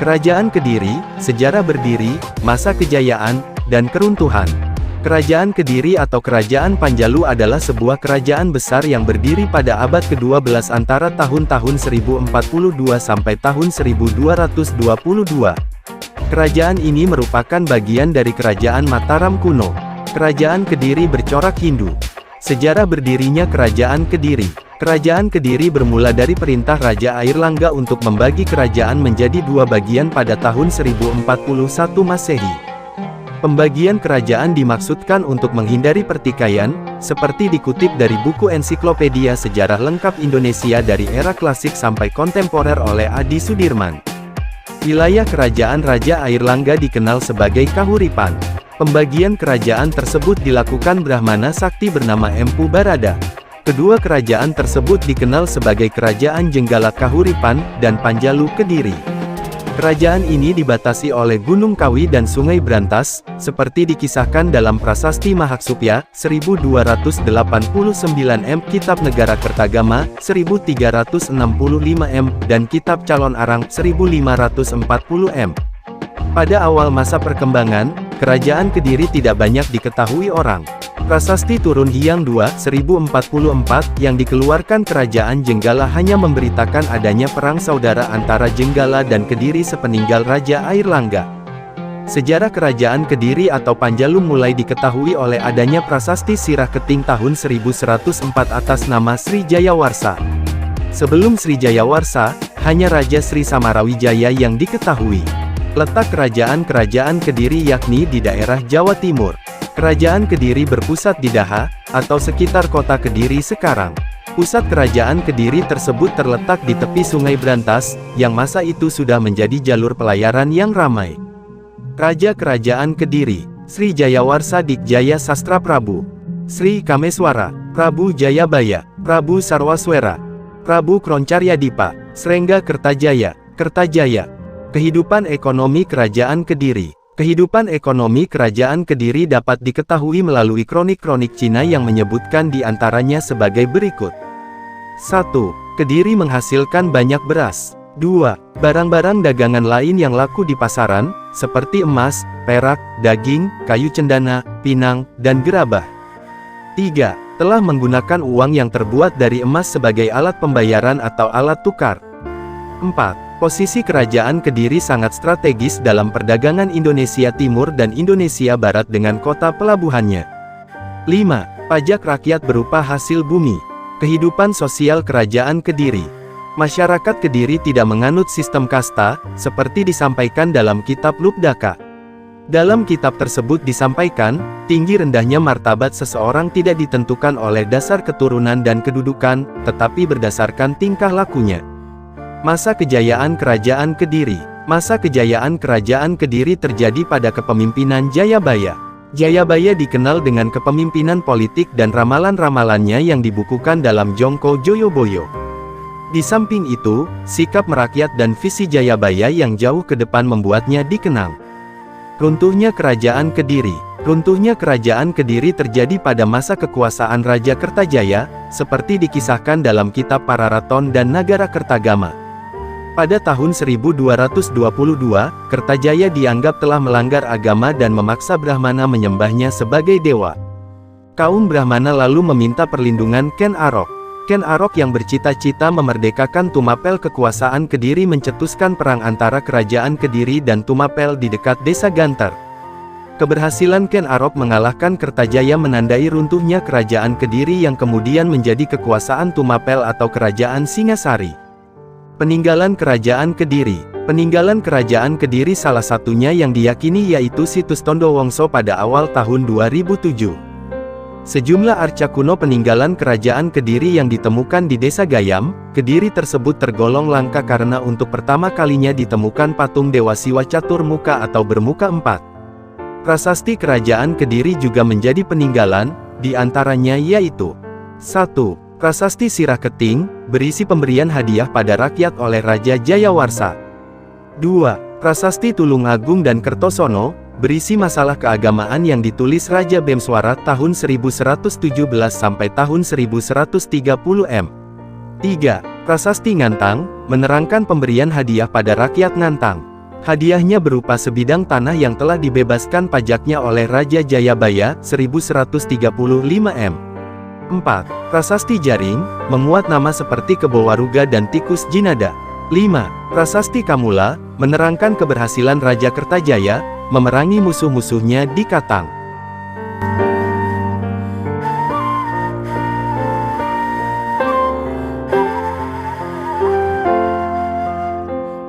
Kerajaan Kediri, sejarah berdiri, masa kejayaan, dan keruntuhan. Kerajaan Kediri atau Kerajaan Panjalu adalah sebuah kerajaan besar yang berdiri pada abad ke-12 antara tahun-tahun 1042 sampai tahun 1222. Kerajaan ini merupakan bagian dari Kerajaan Mataram kuno. Kerajaan Kediri bercorak Hindu. Sejarah berdirinya Kerajaan Kediri. Kerajaan Kediri bermula dari perintah Raja Airlangga untuk membagi kerajaan menjadi dua bagian pada tahun 1041 Masehi. Pembagian kerajaan dimaksudkan untuk menghindari pertikaian, seperti dikutip dari buku Ensiklopedia Sejarah Lengkap Indonesia dari era klasik sampai kontemporer oleh Adi Sudirman. Wilayah kerajaan Raja Airlangga dikenal sebagai Kahuripan. Pembagian kerajaan tersebut dilakukan Brahmana sakti bernama Empu Barada. Kedua kerajaan tersebut dikenal sebagai Kerajaan Jenggala Kahuripan, dan Panjalu Kediri. Kerajaan ini dibatasi oleh Gunung Kawi dan Sungai Brantas, seperti dikisahkan dalam Prasasti Mahaksupya, 1289 m, Kitab Negara Kertagama, 1365 m, dan Kitab Calon Arang, 1540 m. Pada awal masa perkembangan, Kerajaan Kediri tidak banyak diketahui orang. Prasasti Turun Hyang II, 1044, yang dikeluarkan Kerajaan Jenggala hanya memberitakan adanya perang saudara antara Jenggala dan Kediri sepeninggal Raja Airlangga. Sejarah Kerajaan Kediri atau Panjalu mulai diketahui oleh adanya Prasasti Sirah Keting tahun 1104 atas nama Sri Jayawarsa. Sebelum Sri Jayawarsa, hanya Raja Sri Samarawijaya yang diketahui. Letak kerajaan-kerajaan Kediri yakni di daerah Jawa Timur. Kerajaan Kediri berpusat di Daha, atau sekitar kota Kediri sekarang. Pusat kerajaan Kediri tersebut terletak di tepi Sungai Brantas, yang masa itu sudah menjadi jalur pelayaran yang ramai. Raja Kerajaan Kediri, Sri Jayawarsa Dikjaya Sastra Prabu, Sri Kameswara, Prabu Jayabaya, Prabu Sarwaswera, Prabu Kroncaryadipa, Srengga Kertajaya, Kertajaya. Kehidupan ekonomi Kerajaan Kediri. Kehidupan ekonomi Kerajaan Kediri dapat diketahui melalui kronik-kronik Cina yang menyebutkan di antaranya sebagai berikut. 1. Kediri menghasilkan banyak beras. 2. Barang-barang dagangan lain yang laku di pasaran, seperti emas, perak, daging, kayu cendana, pinang, dan gerabah. 3. Telah menggunakan uang yang terbuat dari emas sebagai alat pembayaran atau alat tukar. 4. Posisi Kerajaan Kediri sangat strategis dalam perdagangan Indonesia Timur dan Indonesia Barat dengan kota pelabuhannya. 5. Pajak rakyat berupa hasil bumi. Kehidupan sosial Kerajaan Kediri. Masyarakat Kediri tidak menganut sistem kasta, seperti disampaikan dalam kitab Lubdaka. Dalam kitab tersebut disampaikan, tinggi rendahnya martabat seseorang tidak ditentukan oleh dasar keturunan dan kedudukan, tetapi berdasarkan tingkah lakunya. Masa kejayaan Kerajaan Kediri. Masa kejayaan Kerajaan Kediri terjadi pada kepemimpinan Jayabaya. Jayabaya dikenal dengan kepemimpinan politik dan ramalan-ramalannya yang dibukukan dalam Jongko Joyoboyo. Di samping itu, sikap merakyat dan visi Jayabaya yang jauh ke depan membuatnya dikenang. Runtuhnya Kerajaan Kediri. Runtuhnya Kerajaan Kediri terjadi pada masa kekuasaan Raja Kertajaya, seperti dikisahkan dalam kitab Pararaton dan Nagara Kertagama. Pada tahun 1222, Kertajaya dianggap telah melanggar agama dan memaksa Brahmana menyembahnya sebagai dewa. Kaum Brahmana lalu meminta perlindungan Ken Arok. Ken Arok yang bercita-cita memerdekakan Tumapel kekuasaan Kediri mencetuskan perang antara Kerajaan Kediri dan Tumapel di dekat desa Ganter. Keberhasilan Ken Arok mengalahkan Kertajaya menandai runtuhnya Kerajaan Kediri yang kemudian menjadi kekuasaan Tumapel atau Kerajaan Singasari. Peninggalan Kerajaan Kediri. Peninggalan Kerajaan Kediri salah satunya yang diyakini yaitu situs Tondo Wongso pada awal tahun 2007. Sejumlah arca kuno peninggalan Kerajaan Kediri yang ditemukan di Desa Gayam, Kediri tersebut tergolong langka karena untuk pertama kalinya ditemukan patung Dewa Siwa Catur Muka atau bermuka 4. Prasasti Kerajaan Kediri juga menjadi peninggalan, di antaranya yaitu 1. Prasasti Sirah Keting, berisi pemberian hadiah pada rakyat oleh Raja Jayawarsa. 2. Prasasti Tulungagung dan Kertosono, berisi masalah keagamaan yang ditulis Raja Bemswara tahun 1117 sampai tahun 1130 m. 3. Prasasti Ngantang, menerangkan pemberian hadiah pada rakyat Ngantang. Hadiahnya berupa sebidang tanah yang telah dibebaskan pajaknya oleh Raja Jayabaya, 1135 m. 4. Prasasti Jaring, memuat nama seperti Kebowaruga dan Tikus Jinada. 5. Prasasti Kamula, menerangkan keberhasilan Raja Kertajaya, memerangi musuh-musuhnya di Katang.